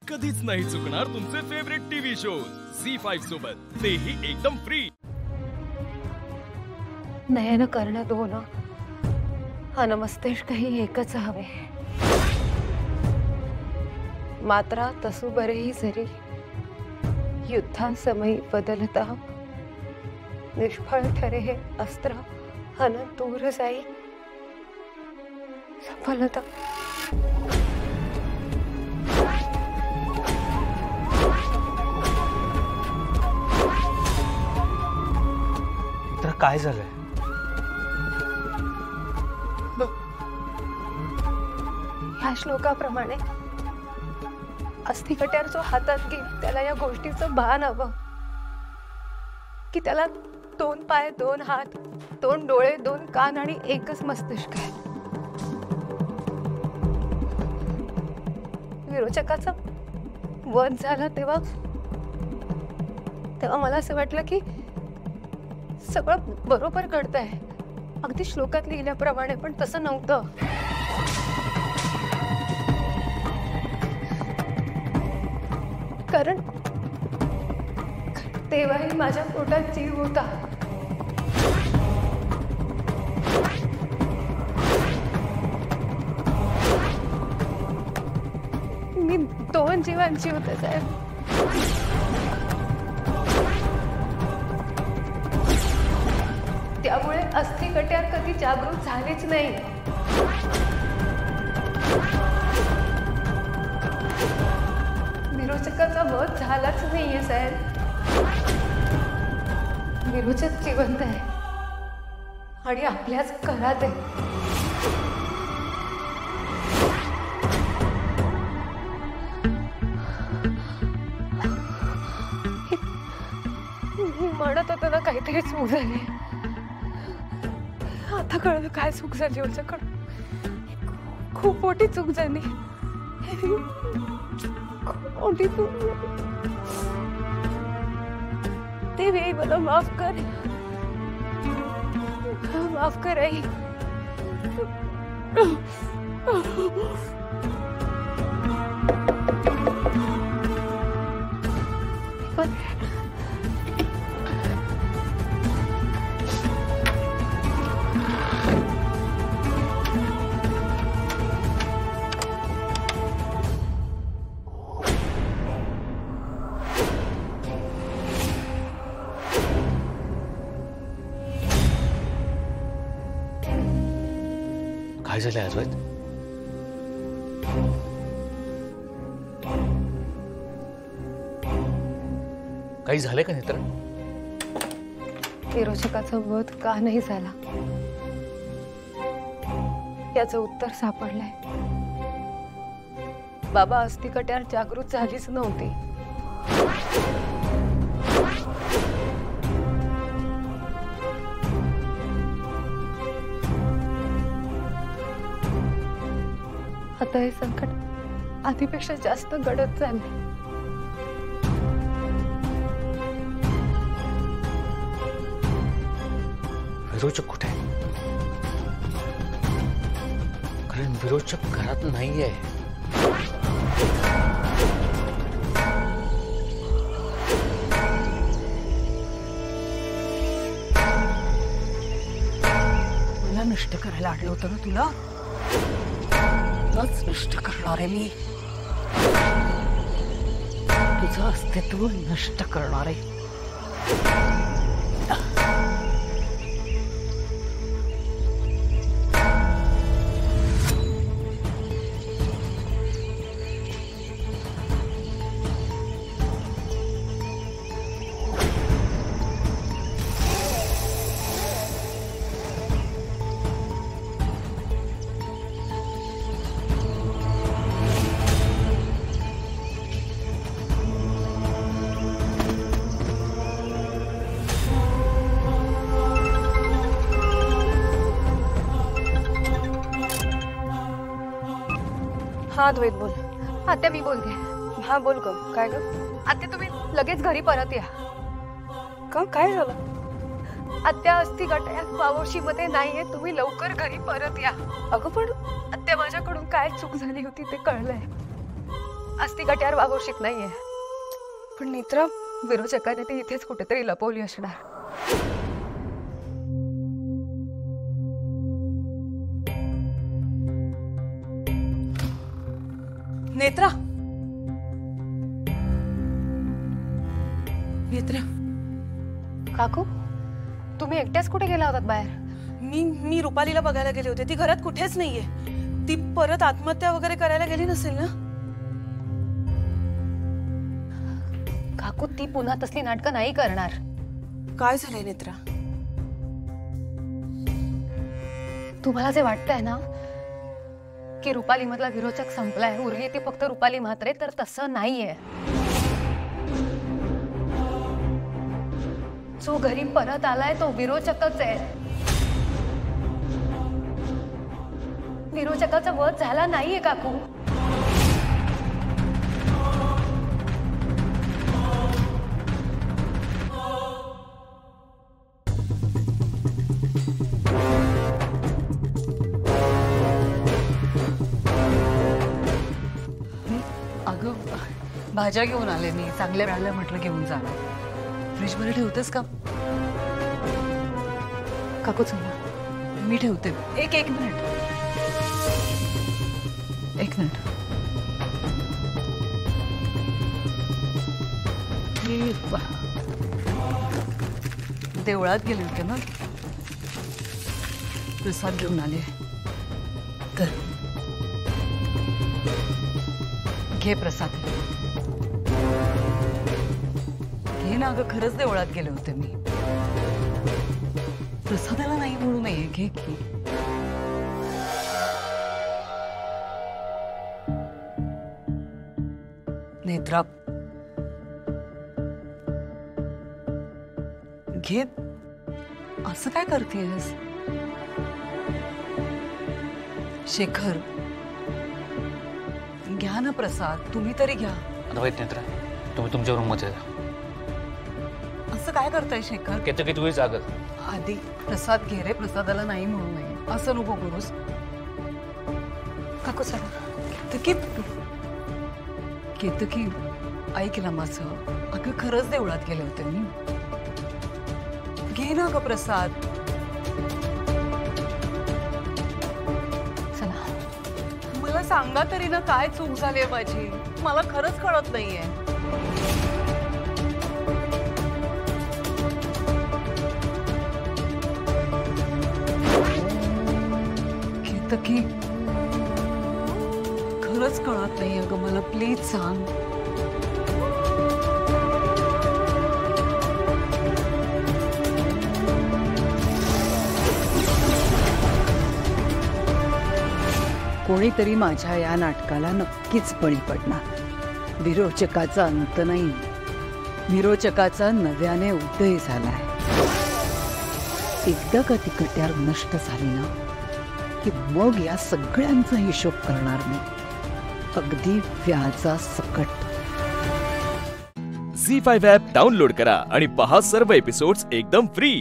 कधीच नाही चुकणार तुमचे फेवरेट टीव्ही शोज झी5 सोबत, तेही एकदम फ्री. नयन कर्ण दोन अन मस्तिष्कही एकच हवे. मात्रा तसू बरेही जरी युद्धासमयी बदलता, निष्फळ ठरे हे अस्त्र अन दूर जाई सफलता. तर काय झालंय? ह्या श्लोकाप्रमाणे अस्थिकट्यार जो हातात घेईल त्याला या गोष्टीचं भान हवं की त्याला 2 पाय 2 हात 2 डोळे 2 कान आणि एकच मस्तिष्क आहे. विरोचकाचा वध झाला तेव्हा मला असं वाटलं की सगळं बरोबर घडतंय, अगदी श्लोकात लिहिल्याप्रमाणे. पण तसं नव्हतं. कारण तेव्हाही माझ्या पोटात जीव होता. मी 2 जीवांची होते साहेब. त्यामुळे अस्थिकट्यार कधी जागृत झालीच नाही. विरोचकाचा वध झालाच नाहीये साहेब. विरोचक जिवंत आहे आणि आपल्याच घरात आहे. म्हणत होतं ना काहीतरी चूक झाली. आता कळलं काय चूक झाली माझ्याकडून. खूप मोठी चूक झाली. खूप मोठी चूक झाली. ते वेळी मला माफ कर. माफ कर आई. पण काय झालंय अद्वैत? काही झालंय का नेत्र? विरोचकाचा वध का नाही झाला याचं उत्तर सापडलंय. बाबा अस्थिकट्यार जागृत झालीच नव्हती. आता हे संकट आधीपेक्षा जास्त गडद चालले. विरोचक कुठे आहे? कारण विरोचक घरात नाहीये. मला नष्ट करायला आणलं होतं ना तुला. नष्ट करणार आहे मी. तुझं अस्तित्व नष्ट करणार आहे. हा द्वैत बोल. आत्या मी बोलते. हा बोल ग. काय ग आत्या, तुम्ही लगेच घरी परत या. का काय झालं? आत्या अस्थिकट्यार पावशीमध्ये नाहीये. तुम्ही लवकर घरी परत या. अगं पण आत्या, माझ्याकडून काय चूक झाली होती ते कळलंय. अस्ती गट्यावर वागोशीत नाहीये. पण नेत्रा, विरोचकाने ती इथेच कुठेतरी लपवली असणार. नेत्रा, नेत्रा. काकू, तुम्ही एकट्याच कुठे गेला होतात बाहेर? मी रुपालीला बघायला गेले होते. ती घरात कुठेच नाहीये. ती परत आत्महत्या वगैरे करायला गेली नसेल ना? काकू, ती पुन्हा तसली नाटकं नाही करणार. काय झालंय नेत्रा? तुम्हाला जे वाटतंय ना की रुपाली मधला विरोचक संपलाय, उरली ती फक्त रुपाली म्हात्रे, तर तसं नाहीये. जो घरी परत आलाय तो विरोचकच आहे. विरोचकाचा वध झाला नाहीये काकू. अगं, भाज्या घेऊन आले मी. चांगल्या मिळाल्या म्हटलं घेऊन जा. फ्रीज मध्ये ठेवतेस का? काकू चला, मी ठेवते. एक मिनिट. एक मिनिट. मी देवळात गेले होते ना, प्रसाद घेऊन आले. तर घे प्रसाद. घे ना अगं, खरंच देवळात गेले होते मी. प्रसादाला नाही म्हणू नये. घे की. नेत्रा, घे. असं काय करतेस? शेखर, घ्या ना प्रसाद. तुम्ही तरी घ्या. अद्वैत, नेत्रा, तुम्ही तुमच्या रूम मध्ये जा. असं काय करताय शेखर? केतकी तुम्ही जागत. आधी प्रसाद घे रे. प्रसादाला नाही म्हणू नये. असं नको करूस. काकू चला. केतकी, ऐक ना माझं. अगं, खरंच देवळात गेले होते मी. घे ना ग प्रसाद. चला. मला सांगा तरी ना, काय चूक झाली माझी. मला खरंच कळत नाहीये. केतकी, खरंच कळत नाही अगं मला. प्लीज सांग. कोणीतरी माझ्या या नाटकाला नक्कीच बळी पडणार. विरोचकाचा अंत नाही, विरोचकाचा नव्याने उदय झालाय. एकदा का ती कट्यार नष्ट झाली ना, की मग या सगळ्यांचा हिशोब करणार मी, अगदी व्याजा सकट. झी5 ॲप डाउनलोड करा आणि पहा सर्व एपिसोड्स एकदम फ्री.